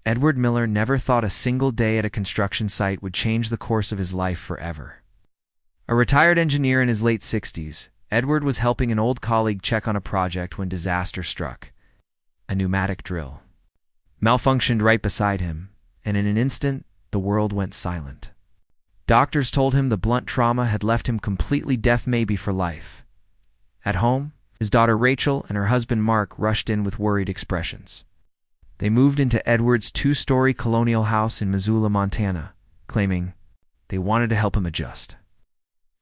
Edward Miller never thought a single day at a construction site would change the course of his life forever. A retired engineer in his late 60s, Edward was helping an old colleague check on a project when disaster struck. A pneumatic drill malfunctioned right beside him, and in an instant, the world went silent. Doctors told him the blunt trauma had left him completely deaf, maybe for life. At home, his daughter Rachel and her husband Mark rushed in with worried expressions. They moved into Edward's two-story colonial house in Missoula, Montana, claiming they wanted to help him adjust.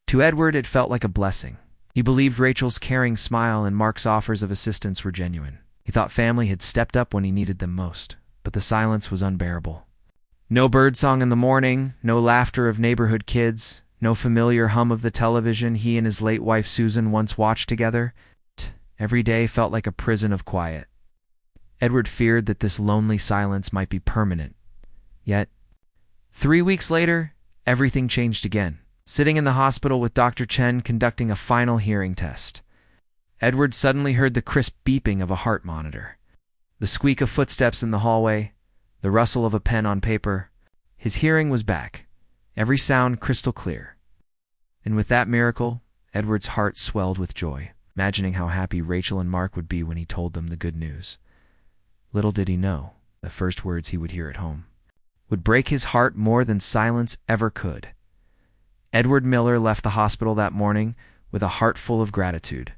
To Edward, it felt like a blessing. He believed Rachel's caring smile and Mark's offers of assistance were genuine. He thought family had stepped up when he needed them most, but the silence was unbearable. No birdsong in the morning, no laughter of neighborhood kids, no familiar hum of the television he and his late wife Susan once watched together. Every day felt like a prison of quiet. Edward feared that this lonely silence might be permanent. Yet, 3 weeks later, everything changed again. Sitting in the hospital with Dr. Chen conducting a final hearing test, Edward suddenly heard the crisp beeping of a heart monitor, the squeak of footsteps in the hallway, the rustle of a pen on paper. His hearing was back, every sound crystal clear. And with that miracle, Edward's heart swelled with joy, imagining how happy Rachel and Mark would be when he told them the good news. Little did he know, the first words he would hear at home would break his heart more than silence ever could. Edward Miller left the hospital that morning with a heart full of gratitude.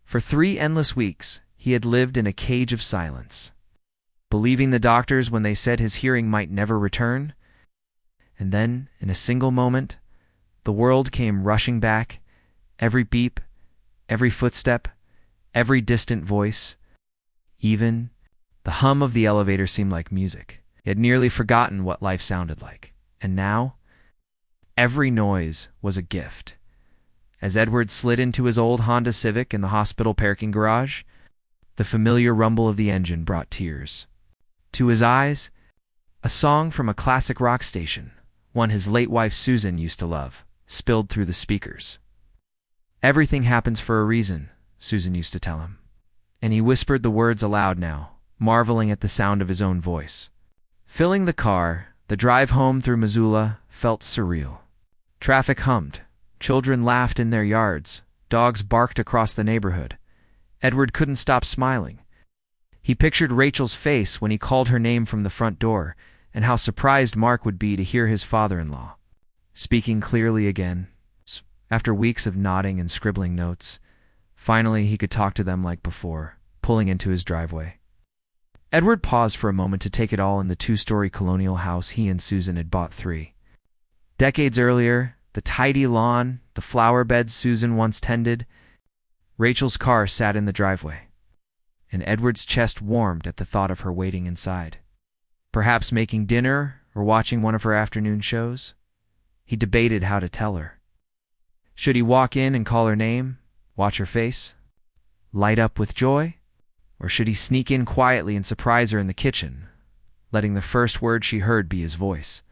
For 3 endless weeks, he had lived in a cage of silence, believing the doctors when they said his hearing might never return. And then, in a single moment, the world came rushing back. Every beep, every footstep, every distant voice, even the hum of the elevator seemed like music. He had nearly forgotten what life sounded like. And now, every noise was a gift. As Edward slid into his old Honda Civic in the hospital parking garage, the familiar rumble of the engine brought tears. To his eyes, a song from a classic rock station, one his late wife Susan used to love, spilled through the speakers. "Everything happens for a reason," Susan used to tell him. And he whispered the words aloud now, marveling at the sound of his own voice. Filling the car, the drive home through Missoula felt surreal. Traffic hummed. Children laughed in their yards. Dogs barked across the neighborhood. Edward couldn't stop smiling. He pictured Rachel's face when he called her name from the front door, and how surprised Mark would be to hear his father-in-law speaking clearly again. After weeks of nodding and scribbling notes, finally he could talk to them like before, pulling into his driveway. Edward paused for a moment to take it all in the two-story colonial house he and Susan had bought 3 decades earlier. The tidy lawn, the flower beds Susan once tended. Rachel's car sat in the driveway, and Edward's chest warmed at the thought of her waiting inside, perhaps making dinner or watching one of her afternoon shows. He debated how to tell her. Should he walk in and call her name, watch her face, light up with joy? Or should he sneak in quietly and surprise her in the kitchen, letting the first word she heard be his voice?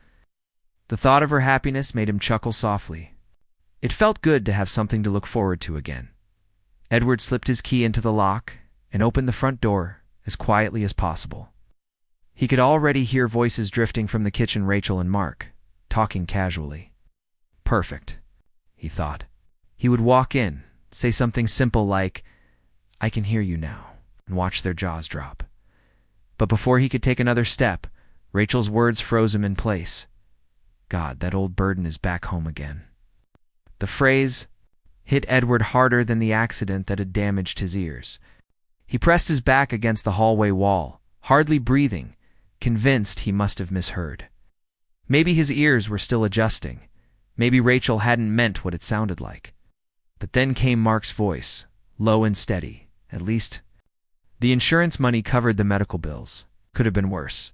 The thought of her happiness made him chuckle softly. It felt good to have something to look forward to again. Edward slipped his key into the lock and opened the front door as quietly as possible. He could already hear voices drifting from the kitchen, Rachel and Mark, talking casually. Perfect, he thought. He would walk in, say something simple like, "I can hear you now," and watch their jaws drop. But before he could take another step, Rachel's words froze him in place. "God, that old burden is back home again." The phrase hit Edward harder than the accident that had damaged his ears. He pressed his back against the hallway wall, hardly breathing, convinced he must have misheard. Maybe his ears were still adjusting. Maybe Rachel hadn't meant what it sounded like. But then came Mark's voice, low and steady. At least, the insurance money covered the medical bills. Could have been worse.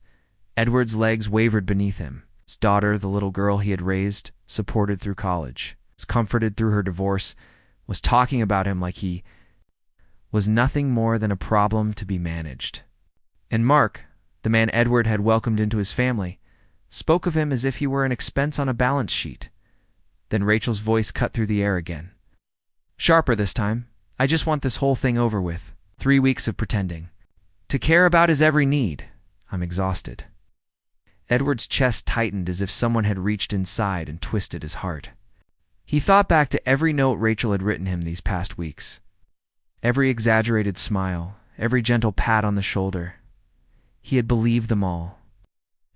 Edward's legs wavered beneath him. His daughter, the little girl he had raised, supported through college, was comforted through her divorce, was talking about him like he was nothing more than a problem to be managed. And Mark, the man Edward had welcomed into his family, spoke of him as if he were an expense on a balance sheet. Then Rachel's voice cut through the air again. Sharper this time. "I just want this whole thing over with. 3 weeks of pretending. To care about his every need. I'm exhausted." Edward's chest tightened as if someone had reached inside and twisted his heart. He thought back to every note Rachel had written him these past weeks. Every exaggerated smile, every gentle pat on the shoulder. He had believed them all.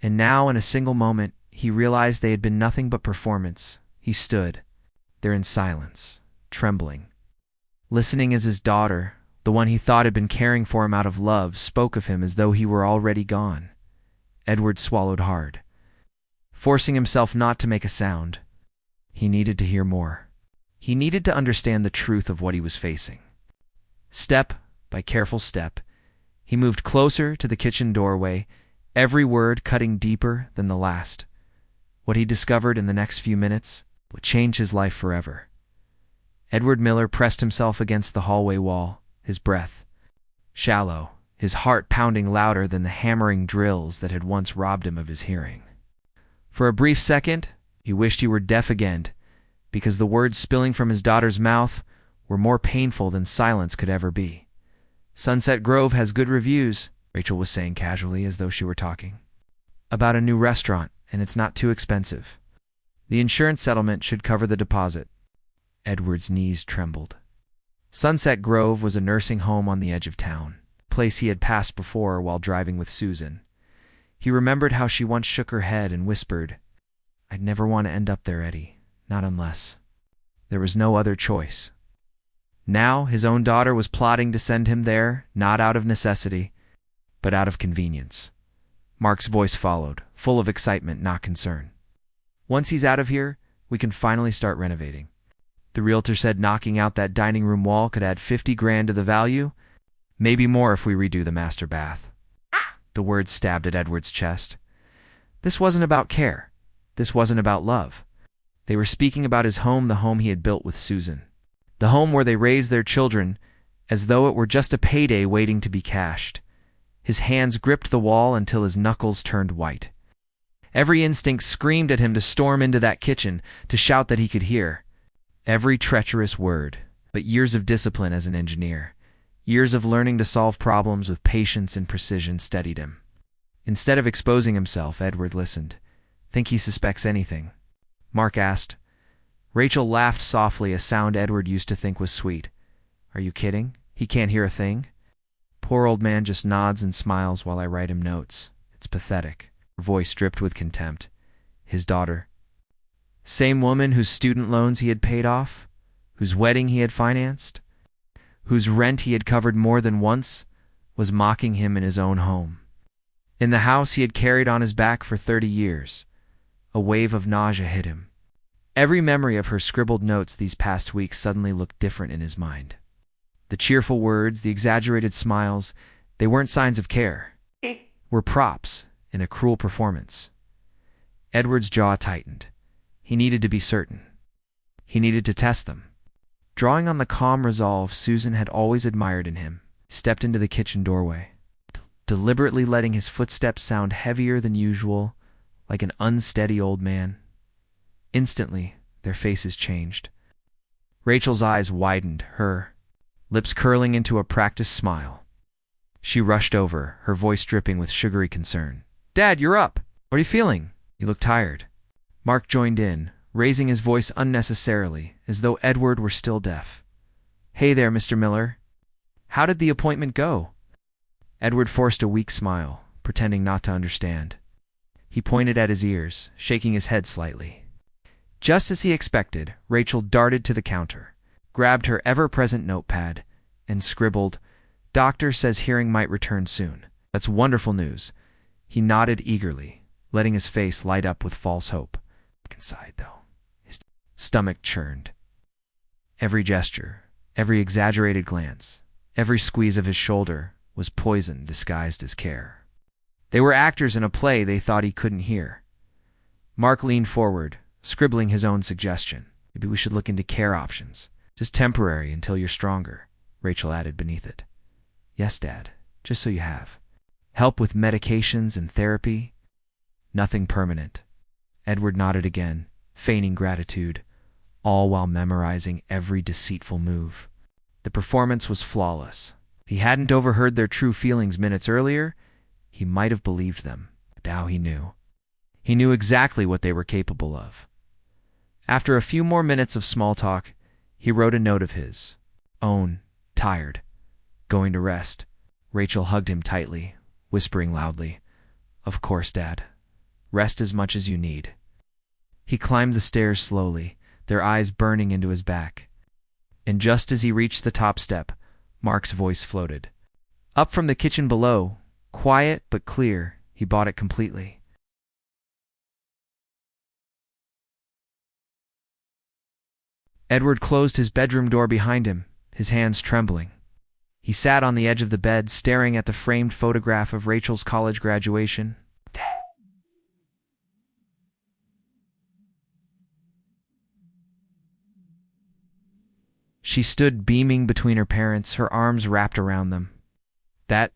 And now, in a single moment, he realized they had been nothing but performance. He stood there in silence, trembling, listening as his daughter, the one he thought had been caring for him out of love, spoke of him as though he were already gone. Edward swallowed hard, forcing himself not to make a sound. He needed to hear more. He needed to understand the truth of what he was facing. Step by careful step, he moved closer to the kitchen doorway, every word cutting deeper than the last. What he discovered in the next few minutes would change his life forever. Edward Miller pressed himself against the hallway wall, his breath shallow, his heart pounding louder than the hammering drills that had once robbed him of his hearing. For a brief second, he wished he were deaf again, because the words spilling from his daughter's mouth were more painful than silence could ever be. "Sunset Grove has good reviews," Rachel was saying casually as though she were talking about a new restaurant, and it's not too expensive. The insurance settlement should cover the deposit. Edward's knees trembled. Sunset Grove was a nursing home on the edge of town, a place he had passed before while driving with Susan. He remembered how she once shook her head and whispered, "I'd never want to end up there, Eddie, not unless." There was no other choice. Now his own daughter was plotting to send him there, not out of necessity, but out of convenience. Mark's voice followed, full of excitement, not concern. "Once he's out of here, we can finally start renovating. The realtor said knocking out that dining room wall could add 50 grand to the value, maybe more if we redo the master bath." The words stabbed at Edward's chest. This wasn't about care. This wasn't about love. They were speaking about his home, the home he had built with Susan. The home where they raised their children as though it were just a payday waiting to be cashed. His hands gripped the wall until his knuckles turned white. Every instinct screamed at him to storm into that kitchen, to shout that he could hear. Every treacherous word, but years of discipline as an engineer, years of learning to solve problems with patience and precision steadied him. Instead of exposing himself, Edward listened. "Think he suspects anything?" Mark asked. Rachel laughed softly, a sound Edward used to think was sweet. "Are you kidding? He can't hear a thing? Poor old man just nods and smiles while I write him notes. It's pathetic." Her voice dripped with contempt. His daughter, same woman whose student loans he had paid off, whose wedding he had financed, whose rent he had covered more than once, was mocking him in his own home. In the house he had carried on his back for 30 years. A wave of nausea hit him. Every memory of her scribbled notes these past weeks suddenly looked different in his mind. The cheerful words, the exaggerated smiles, they weren't signs of care. Were props in a cruel performance. Edward's jaw tightened. He needed to be certain. He needed to test them. Drawing on the calm resolve Susan had always admired in him, stepped into the kitchen doorway, deliberately letting his footsteps sound heavier than usual, like an unsteady old man. Instantly, their faces changed. Rachel's eyes widened, her lips curling into a practiced smile. She rushed over, her voice dripping with sugary concern. "Dad, you're up! What are you feeling? You look tired." Mark joined in, raising his voice unnecessarily, as though Edward were still deaf. "Hey there, Mr. Miller. How did the appointment go?" Edward forced a weak smile, pretending not to understand. He pointed at his ears, shaking his head slightly. Just as he expected, Rachel darted to the counter, grabbed her ever-present notepad, and scribbled, "Doctor says hearing might return soon." "That's wonderful news." He nodded eagerly, letting his face light up with false hope. Inside, though, his stomach churned. Every gesture, every exaggerated glance, every squeeze of his shoulder was poison disguised as care. They were actors in a play they thought he couldn't hear. Mark leaned forward, scribbling his own suggestion. "Maybe we should look into care options. Just temporary until you're stronger," Rachel added beneath it. "Yes, Dad, just so you have. Help with medications and therapy. Nothing permanent." Edward nodded again, feigning gratitude, all while memorizing every deceitful move. The performance was flawless. If he hadn't overheard their true feelings minutes earlier, he might have believed them. But now he knew. He knew exactly what they were capable of. After a few more minutes of small talk, he wrote a note of his own, tired, going to rest. Rachel hugged him tightly, whispering loudly, "Of course, Dad. Rest as much as you need." He climbed the stairs slowly, their eyes burning into his back. And just as he reached the top step, Mark's voice floated. Up from the kitchen below, quiet but clear, he bought it completely. Edward closed his bedroom door behind him, his hands trembling. He sat on the edge of the bed, staring at the framed photograph of Rachel's college graduation. She stood beaming between her parents, her arms wrapped around them. That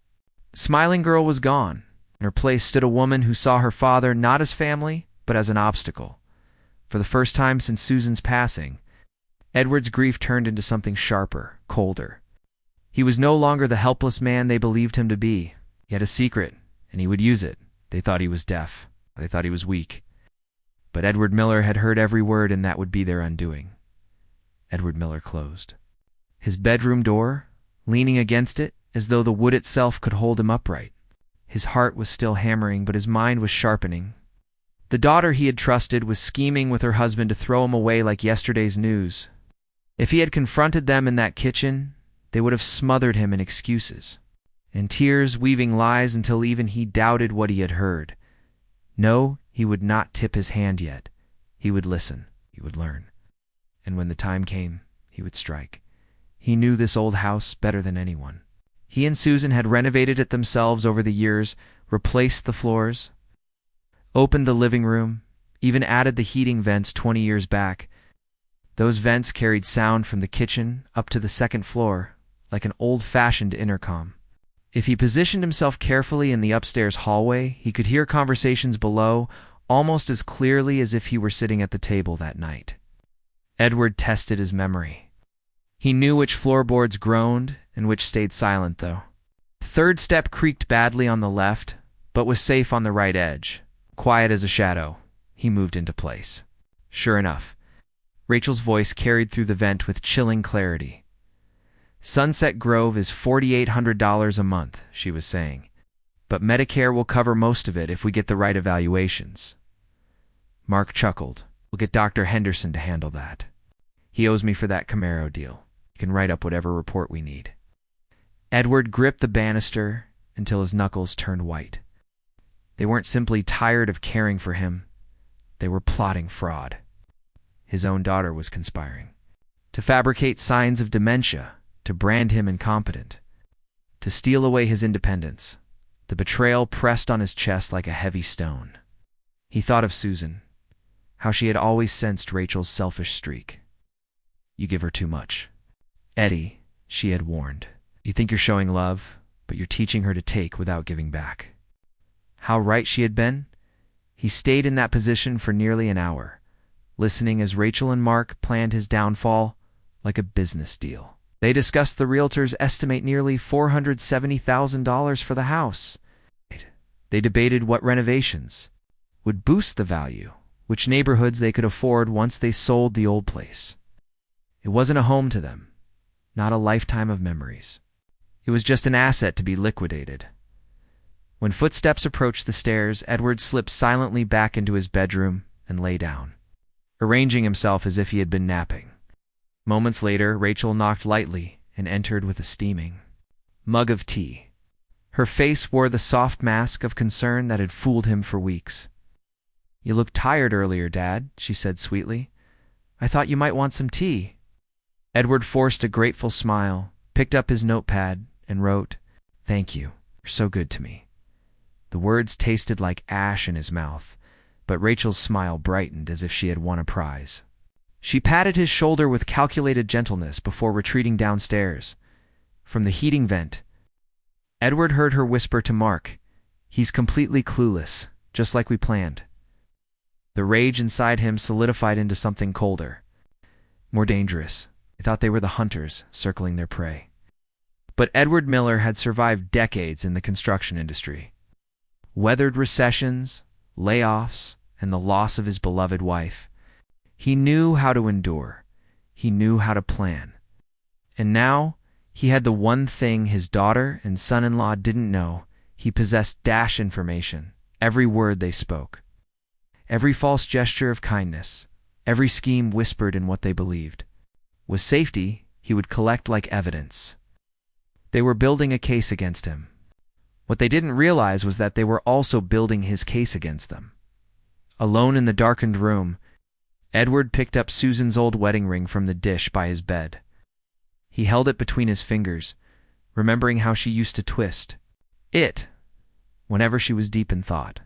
smiling girl was gone. In her place stood a woman who saw her father not as family, but as an obstacle. For the first time since Susan's passing, Edward's grief turned into something sharper, colder. He was no longer the helpless man they believed him to be. He had a secret, and he would use it. They thought he was deaf. They thought he was weak. But Edward Miller had heard every word, and that would be their undoing. Edward Miller closed his bedroom door, leaning against it as though the wood itself could hold him upright. His heart was still hammering, but his mind was sharpening. The daughter he had trusted was scheming with her husband to throw him away like yesterday's news. If he had confronted them in that kitchen, they would have smothered him in excuses and tears, weaving lies until even he doubted what he had heard. No, he would not tip his hand yet. He would listen. He would learn. And when the time came, he would strike. He knew this old house better than anyone. He and Susan had renovated it themselves over the years, replaced the floors, opened the living room, even added the heating vents 20 years back. Those vents carried sound from the kitchen up to the second floor, like an old-fashioned intercom. If he positioned himself carefully in the upstairs hallway, he could hear conversations below almost as clearly as if he were sitting at the table that night. Edward tested his memory. He knew which floorboards groaned and which stayed silent, though. The third step creaked badly on the left, but was safe on the right edge. Quiet as a shadow, he moved into place. Sure enough, Rachel's voice carried through the vent with chilling clarity. "Sunset Grove is $4,800 a month," she was saying. "But Medicare will cover most of it if we get the right evaluations." Mark chuckled. "We'll get Dr. Henderson to handle that. He owes me for that Camaro deal. He can write up whatever report we need." Edward gripped the banister until his knuckles turned white. They weren't simply tired of caring for him. They were plotting fraud. His own daughter was conspiring to fabricate signs of dementia, to brand him incompetent, to steal away his independence. The betrayal pressed on his chest like a heavy stone. He thought of Susan, how she had always sensed Rachel's selfish streak. "You give her too much. Eddie," she had warned. "You think you're showing love, but you're teaching her to take without giving back." How right she had been? He stayed in that position for nearly an hour, listening as Rachel and Mark planned his downfall like a business deal. They discussed the realtors estimate nearly $470,000 for the house. They debated what renovations would boost the value, which neighborhoods they could afford once they sold the old place. It wasn't a home to them, not a lifetime of memories. It was just an asset to be liquidated. When footsteps approached the stairs, Edward slipped silently back into his bedroom and lay down, arranging himself as if he had been napping. Moments later, Rachel knocked lightly and entered with a steaming mug of tea. Her face wore the soft mask of concern that had fooled him for weeks. "You looked tired earlier, Dad," she said sweetly. "I thought you might want some tea." Edward forced a grateful smile, picked up his notepad, and wrote, "Thank you. You're so good to me." The words tasted like ash in his mouth, but Rachel's smile brightened as if she had won a prize. She patted his shoulder with calculated gentleness before retreating downstairs. From the heating vent, Edward heard her whisper to Mark, "He's completely clueless, just like we planned." The rage inside him solidified into something colder, more dangerous. They thought they were the hunters circling their prey. But Edward Miller had survived decades in the construction industry. Weathered recessions, layoffs, and the loss of his beloved wife. He knew how to endure. He knew how to plan. And now, he had the one thing his daughter and son-in-law didn't know. He possessed dash information, every word they spoke, every false gesture of kindness, every scheme whispered in what they believed. With safety, he would collect like evidence. They were building a case against him. What they didn't realize was that they were also building his case against them. Alone in the darkened room, Edward picked up Susan's old wedding ring from the dish by his bed. He held it between his fingers, remembering how she used to twist it whenever she was deep in thought.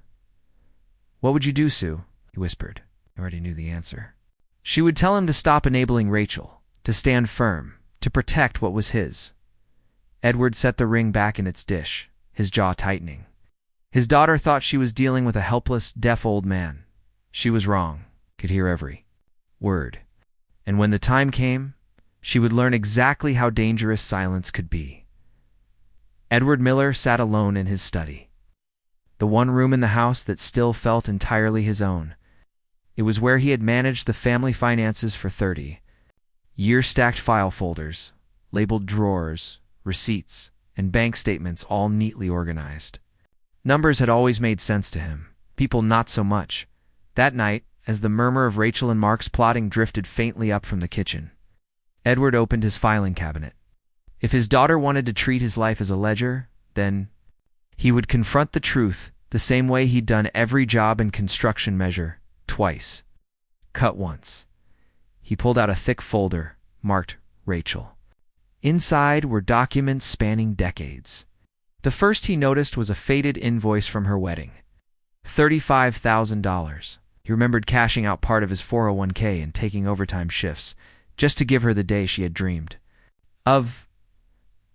"What would you do, Sue?" he whispered. He already knew the answer. She would tell him to stop enabling Rachel, to stand firm, to protect what was his. Edward set the ring back in its dish, his jaw tightening. His daughter thought she was dealing with a helpless, deaf old man. She was wrong, could hear every word. And when the time came, she would learn exactly how dangerous silence could be. Edward Miller sat alone in his study, the one room in the house that still felt entirely his own. It was where he had managed the family finances for 30 years, stacked file folders, labeled drawers, receipts, and bank statements all neatly organized. Numbers had always made sense to him, people not so much. That night, as the murmur of Rachel and Mark's plotting drifted faintly up from the kitchen, Edward opened his filing cabinet. If his daughter wanted to treat his life as a ledger, then he would confront the truth the same way he'd done every job and construction measure, twice. Cut once. He pulled out a thick folder, marked Rachel. Inside were documents spanning decades. The first he noticed was a faded invoice from her wedding. $35,000. He remembered cashing out part of his 401k and taking overtime shifts, just to give her the day she had dreamed of.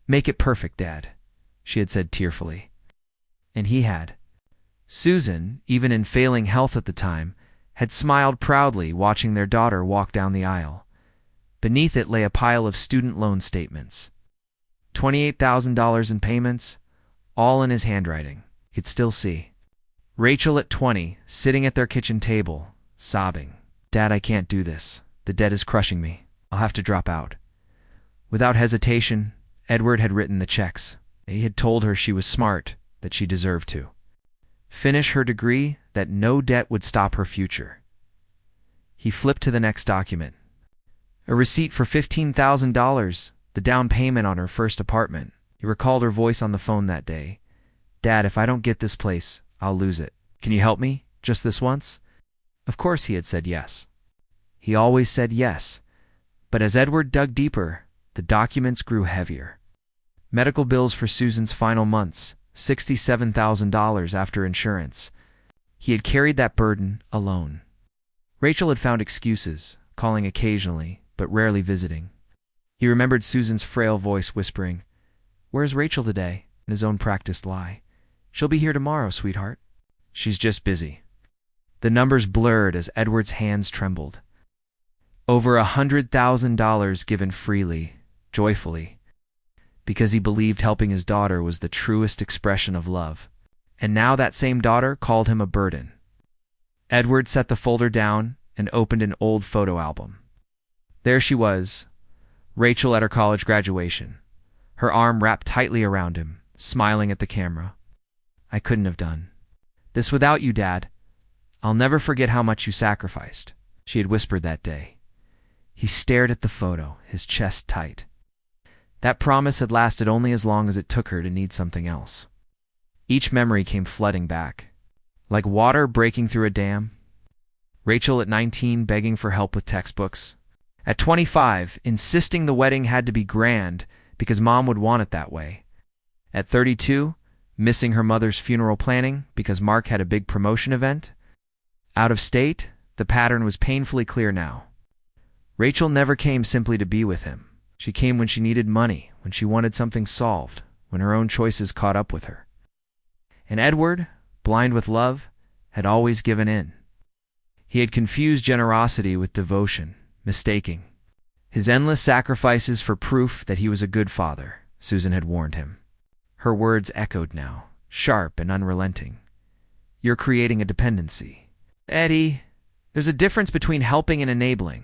"Make it perfect, Dad," she had said tearfully. And he had. Susan, even in failing health at the time, had smiled proudly watching their daughter walk down the aisle. Beneath it lay a pile of student loan statements. $28,000 in payments, all in his handwriting. He could still see Rachel at 20, sitting at their kitchen table, sobbing. "Dad, I can't do this. The debt is crushing me. I'll have to drop out." Without hesitation, Edward had written the checks. He had told her she was smart, that she deserved to finish her degree, that no debt would stop her future. He flipped to the next document. A receipt for $15,000, the down payment on her first apartment. He recalled her voice on the phone that day. "Dad, if I don't get this place, I'll lose it. Can you help me? Just this once?" Of course he had said yes. He always said yes. But as Edward dug deeper, the documents grew heavier. Medical bills for Susan's final months, $67,000 after insurance. He had carried that burden alone. Rachel had found excuses, calling occasionally, but rarely visiting. He remembered Susan's frail voice whispering, "Where's Rachel today?" in his own practiced lie. "She'll be here tomorrow, sweetheart." "She's just busy." The numbers blurred as Edward's hands trembled. Over $100,000 given freely, joyfully, because he believed helping his daughter was the truest expression of love. And now that same daughter called him a burden. Edward set the folder down and opened an old photo album. There she was, Rachel at her college graduation, her arm wrapped tightly around him, smiling at the camera. "I couldn't have done this without you, Dad. I'll never forget how much you sacrificed," she had whispered that day. He stared at the photo, his chest tight. That promise had lasted only as long as it took her to need something else. Each memory came flooding back, like water breaking through a dam. Rachel at 19 begging for help with textbooks. At 25, insisting the wedding had to be grand because Mom would want it that way. At 32, missing her mother's funeral planning because Mark had a big promotion event. Out of state, the pattern was painfully clear now. Rachel never came simply to be with him. She came when she needed money, when she wanted something solved, when her own choices caught up with her. And Edward, blind with love, had always given in. He had confused generosity with devotion, mistaking his endless sacrifices for proof that he was a good father, Susan had warned him. Her words echoed now, sharp and unrelenting. "You're creating a dependency. Eddie, there's a difference between helping and enabling,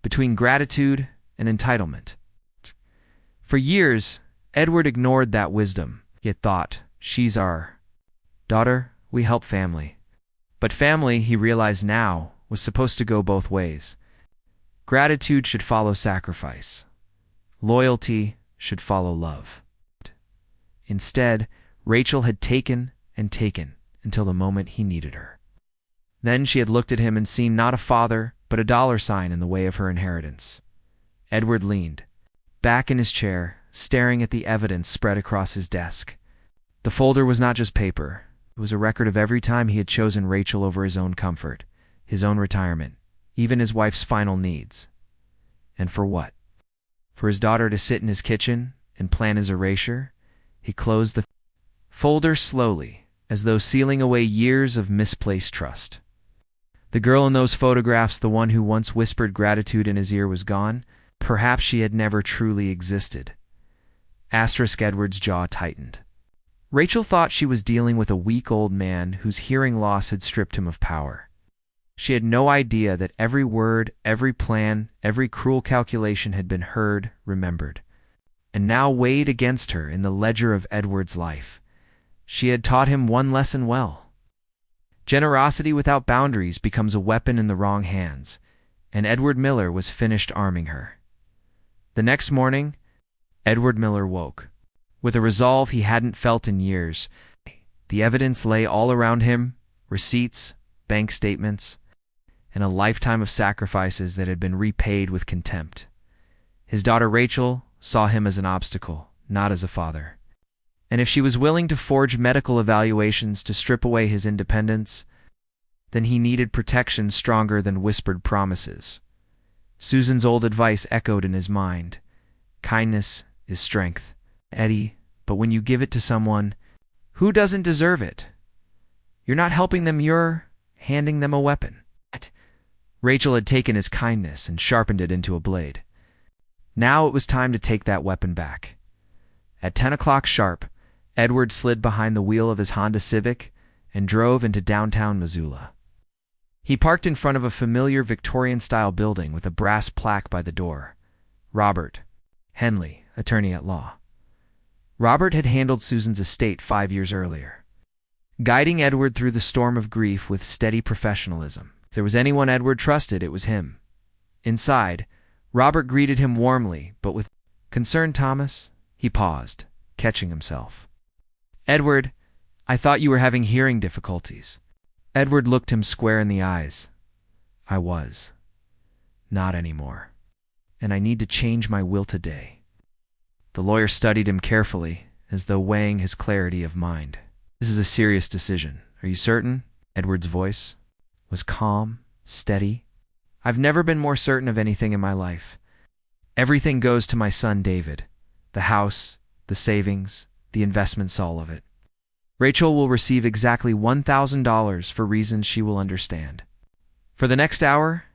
between gratitude and entitlement. For years, Edward ignored that wisdom, yet thought, she's our daughter, we help family. But family, he realized now, was supposed to go both ways. Gratitude should follow sacrifice. Loyalty should follow love. Instead, Rachel had taken and taken until the moment he needed her. Then she had looked at him and seen not a father, but a dollar sign in the way of her inheritance. Edward leaned, back in his chair, staring at the evidence spread across his desk. The folder was not just paper. It was a record of every time he had chosen Rachel over his own comfort, his own retirement, even his wife's final needs. And for what? For his daughter to sit in his kitchen and plan his erasure? He closed the folder slowly, as though sealing away years of misplaced trust. The girl in those photographs, the one who once whispered gratitude in his ear, was gone. Perhaps she had never truly existed. Edward's jaw tightened. Rachel thought she was dealing with a weak old man whose hearing loss had stripped him of power. She had no idea that every word, every plan, every cruel calculation had been heard, remembered, and now weighed against her in the ledger of Edward's life. She had taught him one lesson well. Generosity without boundaries becomes a weapon in the wrong hands, and Edward Miller was finished arming her. The next morning, Edward Miller woke, with a resolve he hadn't felt in years. The evidence lay all around him, receipts, bank statements, and a lifetime of sacrifices that had been repaid with contempt. His daughter Rachel saw him as an obstacle, not as a father. And if she was willing to forge medical evaluations to strip away his independence, then he needed protection stronger than whispered promises. Susan's old advice echoed in his mind. Kindness is strength, Eddie, but when you give it to someone who doesn't deserve it, you're not helping them, you're handing them a weapon. Rachel had taken his kindness and sharpened it into a blade. Now it was time to take that weapon back. At 10 o'clock sharp, Edward slid behind the wheel of his Honda Civic and drove into downtown Missoula. He parked in front of a familiar Victorian-style building with a brass plaque by the door. Robert Henley, attorney at law. Robert had handled Susan's estate 5 years earlier, guiding Edward through the storm of grief with steady professionalism. If there was anyone Edward trusted, it was him. Inside, Robert greeted him warmly, but with concern. Thomas, he paused, catching himself. Edward, I thought you were having hearing difficulties. Edward looked him square in the eyes. I was. Not anymore. And I need to change my will today. The lawyer studied him carefully, as though weighing his clarity of mind. This is a serious decision. Are you certain? Edward's voice was calm, steady. I've never been more certain of anything in my life. Everything goes to my son David. The house, the savings, the investments, all of it. Rachel will receive exactly $1,000 for reasons she will understand. For the next hour,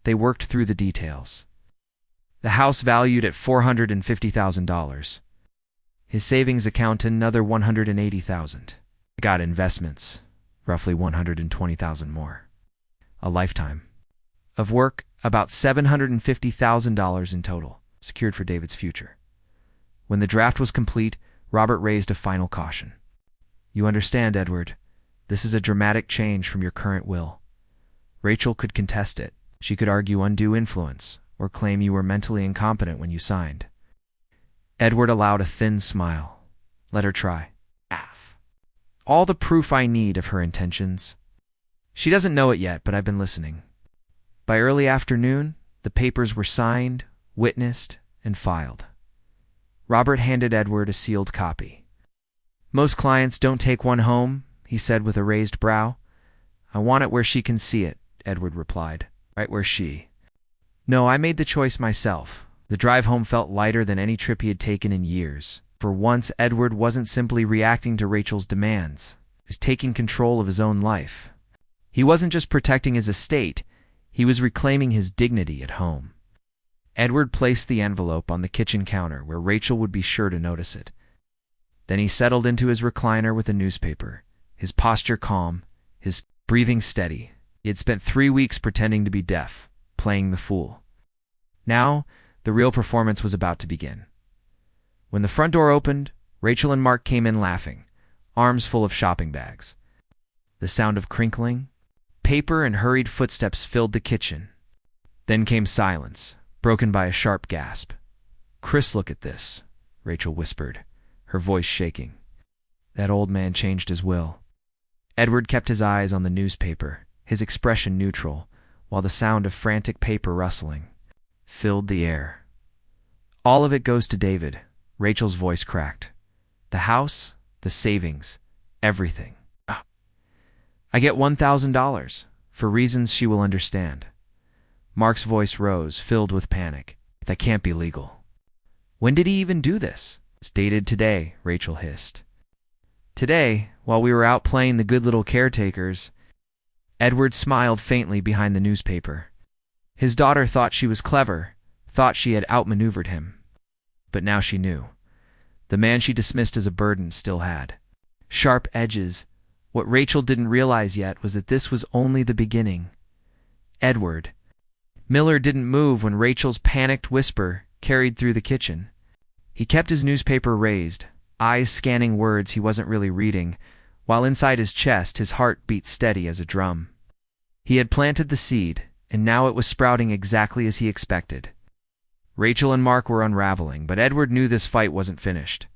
they worked through the details. The house valued at $450,000. His savings account another $180,000. Got investments, roughly $120,000 more. A lifetime of work, about $750,000 in total, secured for David's future. When the draft was complete, Robert raised a final caution. You understand, Edward, this is a dramatic change from your current will. Rachel could contest it. She could argue undue influence or claim you were mentally incompetent when you signed. Edward allowed a thin smile. Let her try. All the proof I need of her intentions. She doesn't know it yet, but I've been listening. By early afternoon, the papers were signed, witnessed, and filed. Robert handed Edward a sealed copy. Most clients don't take one home, he said with a raised brow. I want it where she can see it, Edward replied. Right where she. No, I made the choice myself. The drive home felt lighter than any trip he had taken in years. For once, Edward wasn't simply reacting to Rachel's demands. He was taking control of his own life. He wasn't just protecting his estate, he was reclaiming his dignity at home. Edward placed the envelope on the kitchen counter where Rachel would be sure to notice it. Then he settled into his recliner with a newspaper, his posture calm, his breathing steady, He had spent 3 weeks pretending to be deaf, playing the fool. Now, the real performance was about to begin. When the front door opened, Rachel and Mark came in laughing, arms full of shopping bags. The sound of crinkling paper and hurried footsteps filled the kitchen. Then came silence, broken by a sharp gasp. "Chris, look at this," Rachel whispered, her voice shaking. "That old man changed his will." Edward kept his eyes on the newspaper, his expression neutral, while the sound of frantic paper rustling filled the air. "All of it goes to David," Rachel's voice cracked. "The house, the savings, everything. I get $1,000, for reasons she will understand." Mark's voice rose, filled with panic. "That can't be legal." "When did he even do this?" "It's dated today," Rachel hissed. "Today, while we were out playing the good little caretakers." Edward smiled faintly behind the newspaper. His daughter thought she was clever, thought she had outmaneuvered him. But now she knew. The man she dismissed as a burden still had sharp edges. What Rachel didn't realize yet was that this was only the beginning. Edward. Miller didn't move when Rachel's panicked whisper carried through the kitchen. He kept his newspaper raised, eyes scanning words he wasn't really reading, while inside his chest his heart beat steady as a drum. He had planted the seed, and now it was sprouting exactly as he expected. Rachel and Mark were unraveling, but Edward knew this fight wasn't finished.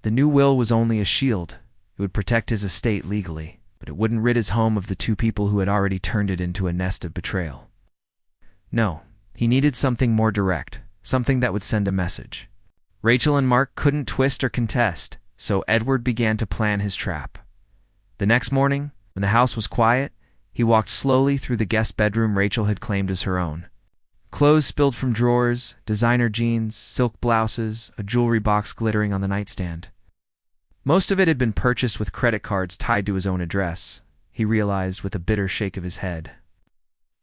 The new will was only a shield. It would protect his estate legally, but it wouldn't rid his home of the two people who had already turned it into a nest of betrayal. No, he needed something more direct, something that would send a message. Rachel and Mark couldn't twist or contest, so Edward began to plan his trap. The next morning, when the house was quiet, he walked slowly through the guest bedroom Rachel had claimed as her own. Clothes spilled from drawers, designer jeans, silk blouses, a jewelry box glittering on the nightstand. Most of it had been purchased with credit cards tied to his own address, he realized with a bitter shake of his head.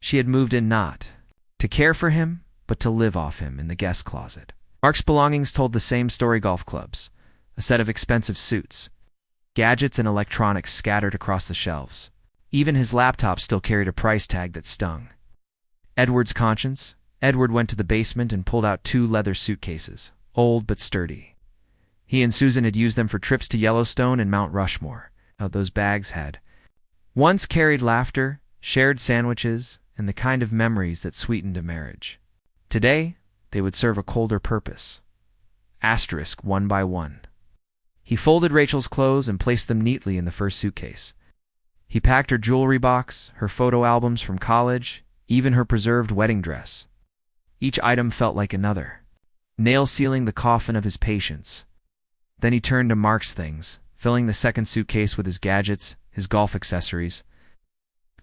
She had moved in not to care for him, but to live off him in the guest closet. Mark's belongings told the same story: golf clubs, a set of expensive suits, gadgets and electronics scattered across the shelves. Even his laptop still carried a price tag that stung. Edward's conscience. Edward went to the basement and pulled out 2 leather suitcases, old but sturdy. He and Susan had used them for trips to Yellowstone and Mount Rushmore. Those bags had once carried laughter, shared sandwiches, and the kind of memories that sweetened a marriage. Today, they would serve a colder purpose. Asterisk one by one. He folded Rachel's clothes and placed them neatly in the first suitcase. He packed her jewelry box, her photo albums from college, even her preserved wedding dress. Each item felt like another, nail sealing the coffin of his patience. Then he turned to Mark's things, filling the second suitcase with his gadgets, his golf accessories,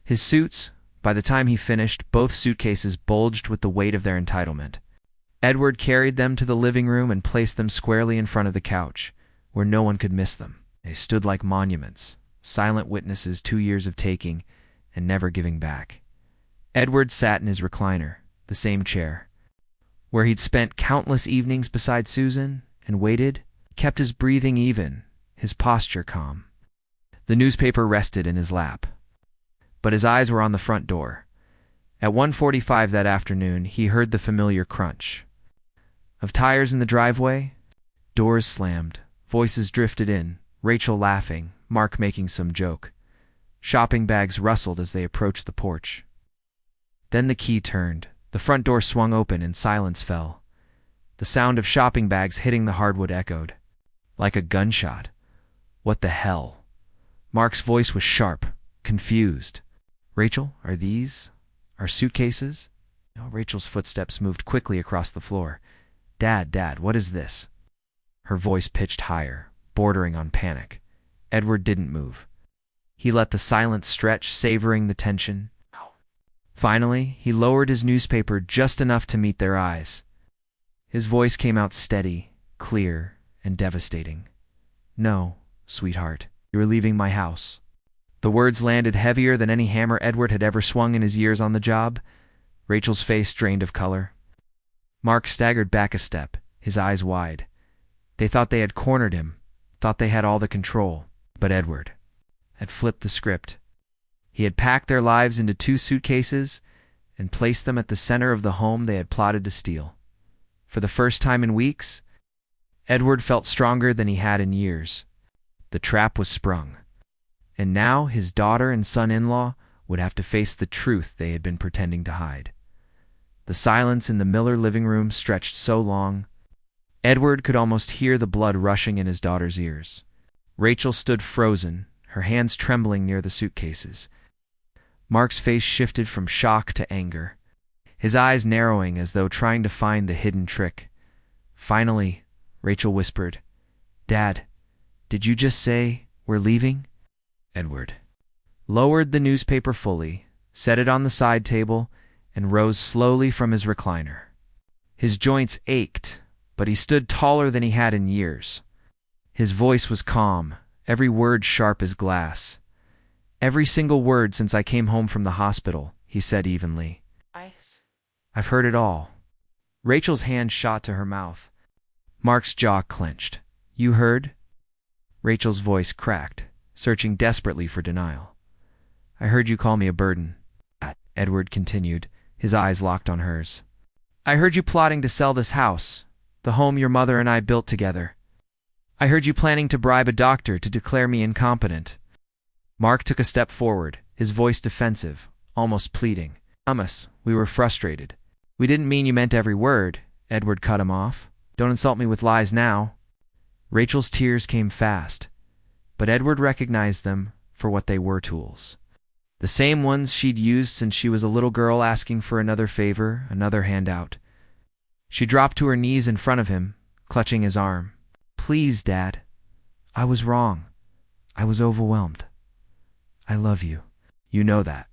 his suits. By the time he finished, both suitcases bulged with the weight of their entitlement. Edward carried them to the living room and placed them squarely in front of the couch, where no one could miss them. They stood like monuments, silent witnesses 2 years of taking and never giving back. Edward sat in his recliner, the same chair, where he'd spent countless evenings beside Susan, and waited, kept his breathing even, his posture calm. The newspaper rested in his lap, but his eyes were on the front door. At 1:45 that afternoon, he heard the familiar crunch of tires in the driveway. Doors slammed, voices drifted in, Rachel laughing, Mark making some joke. Shopping bags rustled as they approached the porch. Then the key turned, the front door swung open and silence fell. The sound of shopping bags hitting the hardwood echoed like a gunshot. "What the hell?" Mark's voice was sharp, confused. "Rachel, are these our suitcases?" Rachel's footsteps moved quickly across the floor. Dad, what is this?" Her voice pitched higher, bordering on panic. Edward didn't move. He let the silence stretch, savoring the tension. Finally, he lowered his newspaper just enough to meet their eyes. His voice came out steady, clear, and devastating. "No, sweetheart, you're leaving my house." The words landed heavier than any hammer Edward had ever swung in his years on the job. Rachel's face drained of color. Mark staggered back a step, his eyes wide. They thought they had cornered him, thought they had all the control, but Edward had flipped the script. He had packed their lives into 2 suitcases and placed them at the center of the home they had plotted to steal. For the first time in weeks, Edward felt stronger than he had in years. The trap was sprung, and now his daughter and son-in-law would have to face the truth they had been pretending to hide. The silence in the Miller living room stretched so long, Edward could almost hear the blood rushing in his daughter's ears. Rachel stood frozen, her hands trembling near the suitcases. Mark's face shifted from shock to anger, his eyes narrowing as though trying to find the hidden trick. Finally, Rachel whispered, "Dad, did you just say we're leaving?" Edward lowered the newspaper fully, set it on the side table, and rose slowly from his recliner. His joints ached, but he stood taller than he had in years. His voice was calm, every word sharp as glass. "Every single word since I came home from the hospital," he said evenly. "I've heard it all." Rachel's hand shot to her mouth. Mark's jaw clenched. "You heard?" Rachel's voice cracked, searching desperately for denial. "I heard you call me a burden," Edward continued, his eyes locked on hers. "I heard you plotting to sell this house, the home your mother and I built together. I heard you planning to bribe a doctor to declare me incompetent." Mark took a step forward, his voice defensive, almost pleading. "Thomas, we were frustrated." "We didn't mean you meant every word," Edward cut him off. "Don't insult me with lies now." Rachel's tears came fast, but Edward recognized them for what they were: tools. The same ones she'd used since she was a little girl asking for another favor, another handout. She dropped to her knees in front of him, clutching his arm. "Please, Dad. I was wrong. I was overwhelmed. I love you. You know that."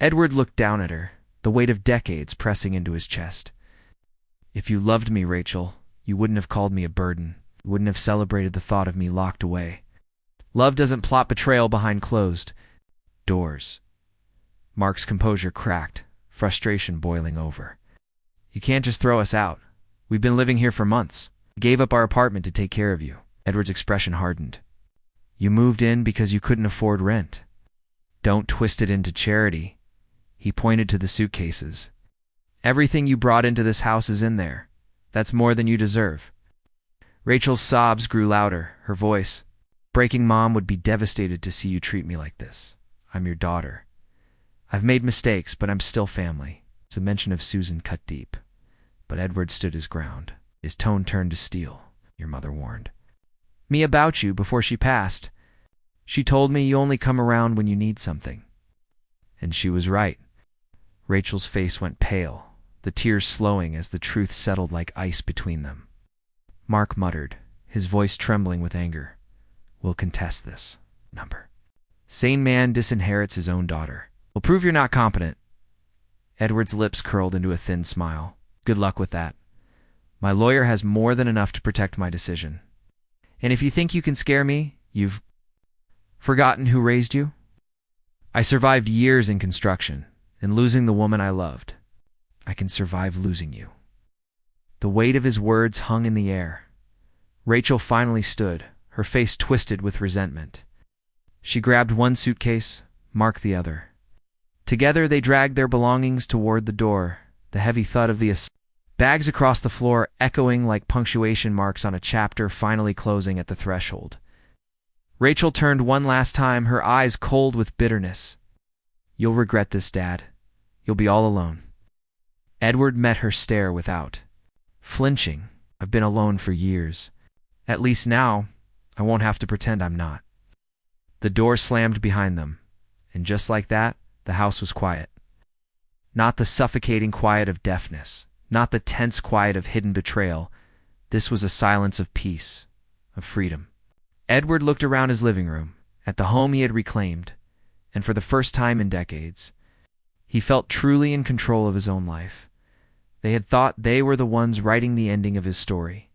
Edward looked down at her, the weight of decades pressing into his chest. "If you loved me, Rachel, you wouldn't have called me a burden. You wouldn't have celebrated the thought of me locked away. Love doesn't plot betrayal behind closed doors." Mark's composure cracked, frustration boiling over. "You can't just throw us out. We've been living here for months. We gave up our apartment to take care of you." Edward's expression hardened. "You moved in because you couldn't afford rent. Don't twist it into charity." He pointed to the suitcases. "Everything you brought into this house is in there. That's more than you deserve." Rachel's sobs grew louder, her voice. "Breaking Mom would be devastated to see you treat me like this. I'm your daughter. I've made mistakes, but I'm still family." The mention of Susan cut deep, but Edward stood his ground. His tone turned to steel. "Your mother warned me about you before she passed. She told me you only come around when you need something. And she was right." Rachel's face went pale, the tears slowing as the truth settled like ice between them. Mark muttered, his voice trembling with anger. "We'll contest this. Number. Sane man disinherits his own daughter. We'll prove you're not competent." Edward's lips curled into a thin smile. "Good luck with that. My lawyer has more than enough to protect my decision. And if you think you can scare me, you've forgotten who raised you? I survived years in construction and losing the woman I loved. I can survive losing you." The weight of his words hung in the air. Rachel finally stood, her face twisted with resentment. She grabbed one suitcase, Mark the other. Together they dragged their belongings toward the door, the heavy thud of the bags across the floor echoing like punctuation marks on a chapter finally closing at the threshold. Rachel turned one last time, her eyes cold with bitterness. "You'll regret this, Dad. You'll be all alone." Edward met her stare without flinching. "I've been alone for years. At least now, I won't have to pretend I'm not." The door slammed behind them, and just like that, the house was quiet. Not the suffocating quiet of deafness, not the tense quiet of hidden betrayal. This was a silence of peace, of freedom. Edward looked around his living room, at the home he had reclaimed, and for the first time in decades, he felt truly in control of his own life. They had thought they were the ones writing the ending of his story.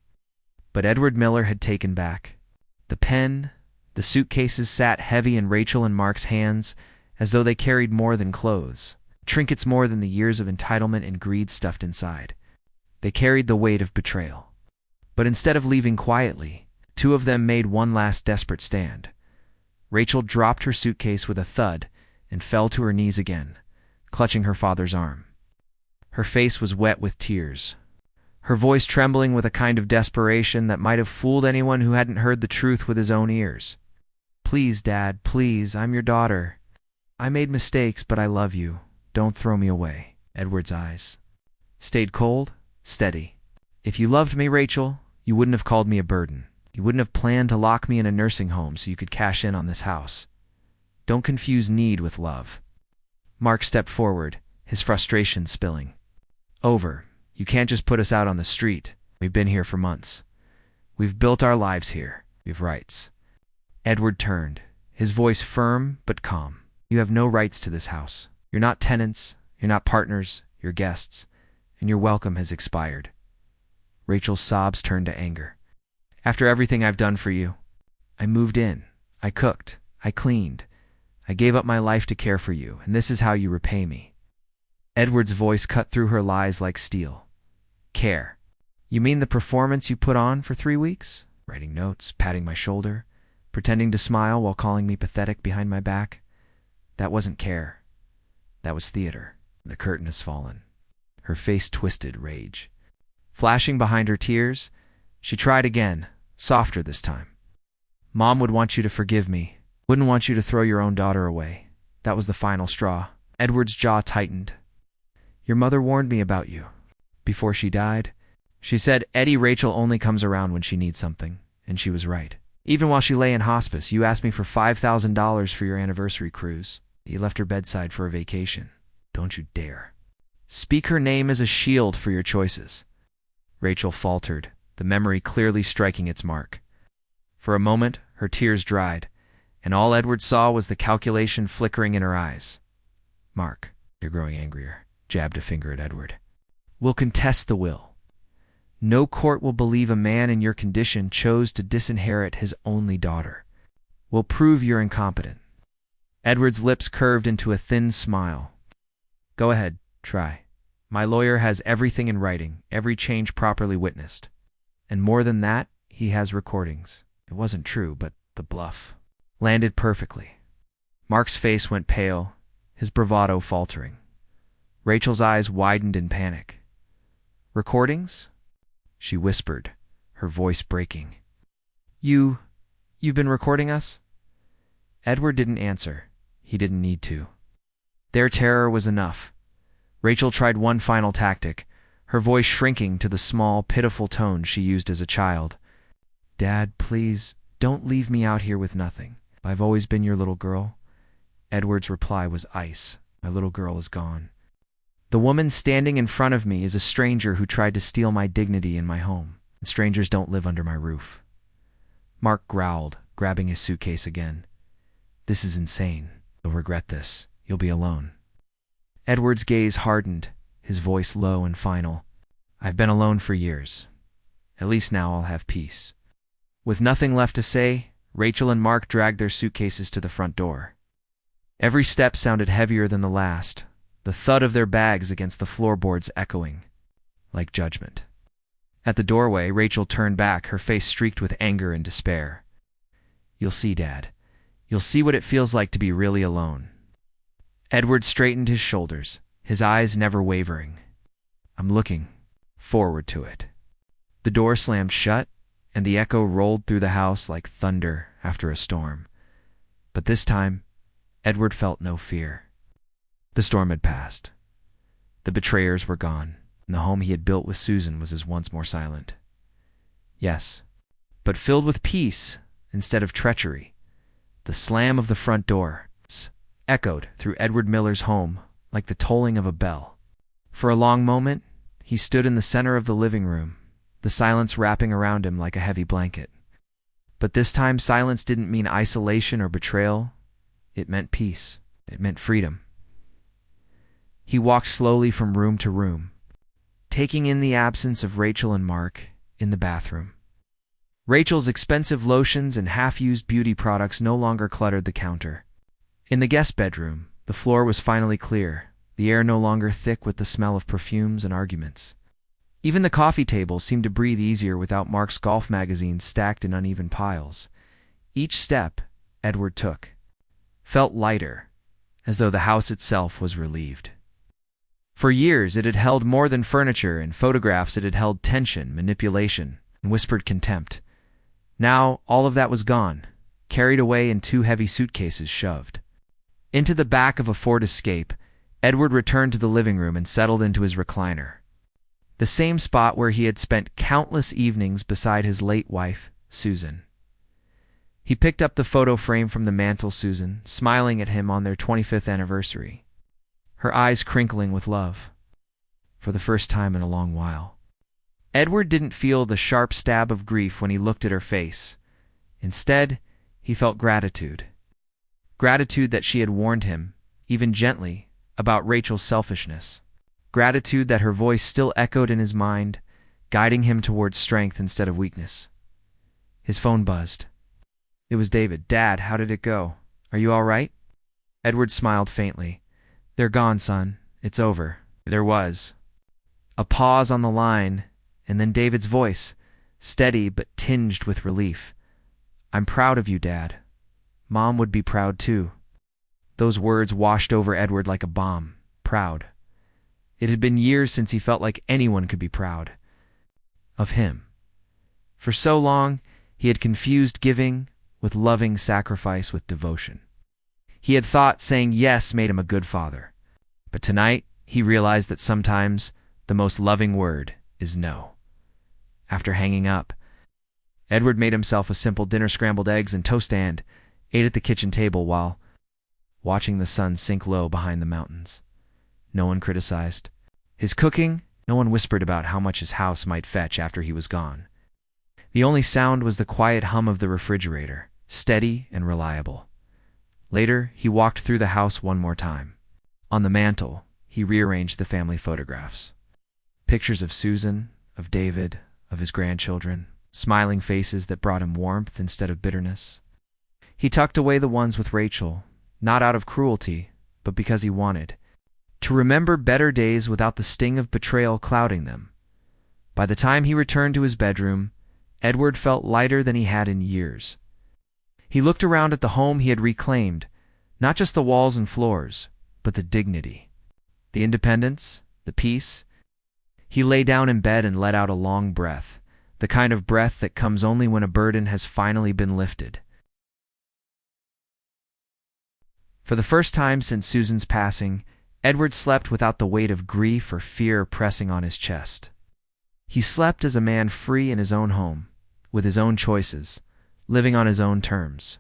But Edward Miller had taken back. The pen, the suitcases sat heavy in Rachel and Mark's hands, as though they carried more than clothes, trinkets more than the years of entitlement and greed stuffed inside. They carried the weight of betrayal. But instead of leaving quietly, two of them made one last desperate stand. Rachel dropped her suitcase with a thud and fell to her knees again, clutching her father's arm. Her face was wet with tears, her voice trembling with a kind of desperation that might have fooled anyone who hadn't heard the truth with his own ears. "Please, Dad, please, I'm your daughter. I made mistakes, but I love you. Don't throw me away." Edward's eyes stayed cold, steady. "If you loved me, Rachel, you wouldn't have called me a burden. You wouldn't have planned to lock me in a nursing home so you could cash in on this house. Don't confuse need with love." Mark stepped forward, his frustration spilling. "Over. You can't just put us out on the street. We've been here for months. We've built our lives here. We have rights." Edward turned, his voice firm but calm. "You have no rights to this house. You're not tenants, you're not partners, you're guests, and your welcome has expired." Rachel's sobs turned to anger. "After everything I've done for you, I moved in, I cooked, I cleaned, I gave up my life to care for you, and this is how you repay me." Edward's voice cut through her lies like steel. "Care? You mean the performance you put on for 3 weeks? Writing notes, patting my shoulder, pretending to smile while calling me pathetic behind my back? That wasn't care. That was theater." The curtain has fallen. Her face twisted rage. Flashing behind her tears, she tried again, softer this time. "Mom would want you to forgive me. Wouldn't want you to throw your own daughter away. That was the final straw." Edward's jaw tightened. "Your mother warned me about you. Before she died, she said, Eddie, Rachel only comes around when she needs something, and she was right. Even while she lay in hospice, you asked me for $5,000 for your anniversary cruise. You left her bedside for a vacation. Don't you dare. Speak her name as a shield for your choices." Rachel faltered, the memory clearly striking its mark. For a moment, her tears dried, and all Edward saw was the calculation flickering in her eyes. "Mark, you're growing angrier," jabbed a finger at Edward. "We'll contest the will. No court will believe a man in your condition chose to disinherit his only daughter. We'll prove you're incompetent." Edward's lips curved into a thin smile. "Go ahead, try. My lawyer has everything in writing, every change properly witnessed. And more than that, he has recordings." It wasn't true, but the bluff landed perfectly. Mark's face went pale, his bravado faltering. Rachel's eyes widened in panic. "Recordings?" she whispered, her voice breaking. You've been recording us?" Edward didn't answer. He didn't need to. Their terror was enough. Rachel tried one final tactic, her voice shrinking to the small, pitiful tone she used as a child. "Dad, please, don't leave me out here with nothing. I've always been your little girl." Edward's reply was ice. "My little girl is gone. The woman standing in front of me is a stranger who tried to steal my dignity in my home. And strangers don't live under my roof." Mark growled, grabbing his suitcase again. "This is insane. You'll regret this. You'll be alone." Edward's gaze hardened, his voice low and final. "I've been alone for years. At least now I'll have peace." With nothing left to say, Rachel and Mark dragged their suitcases to the front door. Every step sounded heavier than the last, the thud of their bags against the floorboards echoing like judgment. At the doorway, Rachel turned back, her face streaked with anger and despair. "You'll see, Dad. You'll see what it feels like to be really alone." Edward straightened his shoulders, his eyes never wavering. "I'm looking forward to it." The door slammed shut, and the echo rolled through the house like thunder after a storm. But this time, Edward felt no fear. The storm had passed. The betrayers were gone, and the home he had built with Susan was as once more silent. Yes, but filled with peace instead of treachery. The slam of the front door echoed through Edward Miller's home like the tolling of a bell. For a long moment, he stood in the center of the living room, the silence wrapping around him like a heavy blanket. But this time, silence didn't mean isolation or betrayal. It meant peace. It meant freedom. He walked slowly from room to room, taking in the absence of Rachel and Mark in the bathroom. Rachel's expensive lotions and half-used beauty products no longer cluttered the counter. In the guest bedroom, the floor was finally clear, the air no longer thick with the smell of perfumes and arguments. Even the coffee table seemed to breathe easier without Mark's golf magazines stacked in uneven piles. Each step Edward took felt lighter, as though the house itself was relieved. For years it had held more than furniture and photographs. It had held tension, manipulation, and whispered contempt. Now all of that was gone, carried away in 2 heavy suitcases shoved. Into the back of a Ford Escape, Edward returned to the living room and settled into his recliner. The same spot where he had spent countless evenings beside his late wife, Susan. He picked up the photo frame from the mantel. Susan, smiling at him on their 25th anniversary, her eyes crinkling with love. For the first time in a long while, Edward didn't feel the sharp stab of grief when he looked at her face. Instead, he felt gratitude. Gratitude that she had warned him, even gently, about Rachel's selfishness. Gratitude that her voice still echoed in his mind, guiding him towards strength instead of weakness. His phone buzzed. It was David. "Dad, how did it go? Are you all right?" Edward smiled faintly. "They're gone, son. It's over." There was a pause on the line, and then David's voice, steady but tinged with relief. "I'm proud of you, Dad. Mom would be proud too." Those words washed over Edward like a bomb. Proud. It had been years since he felt like anyone could be proud of him. For so long, he had confused giving with loving, sacrifice with devotion. He had thought saying yes made him a good father. But tonight, he realized that sometimes the most loving word is no. After hanging up, Edward made himself a simple dinner, scrambled eggs and toast, and ate at the kitchen table while watching the sun sink low behind the mountains. No one criticized his cooking. No one whispered about how much his house might fetch after he was gone. The only sound was the quiet hum of the refrigerator, steady and reliable. Later, he walked through the house one more time. On the mantel, he rearranged the family photographs. Pictures of Susan, of David, of his grandchildren, smiling faces that brought him warmth instead of bitterness. He tucked away the ones with Rachel, not out of cruelty, but because he wanted to remember better days without the sting of betrayal clouding them. By the time he returned to his bedroom, Edward felt lighter than he had in years. He looked around at the home he had reclaimed, not just the walls and floors, but the dignity, the independence, the peace. He lay down in bed and let out a long breath, the kind of breath that comes only when a burden has finally been lifted. For the first time since Susan's passing, Edward slept without the weight of grief or fear pressing on his chest. He slept as a man free in his own home, with his own choices, living on his own terms.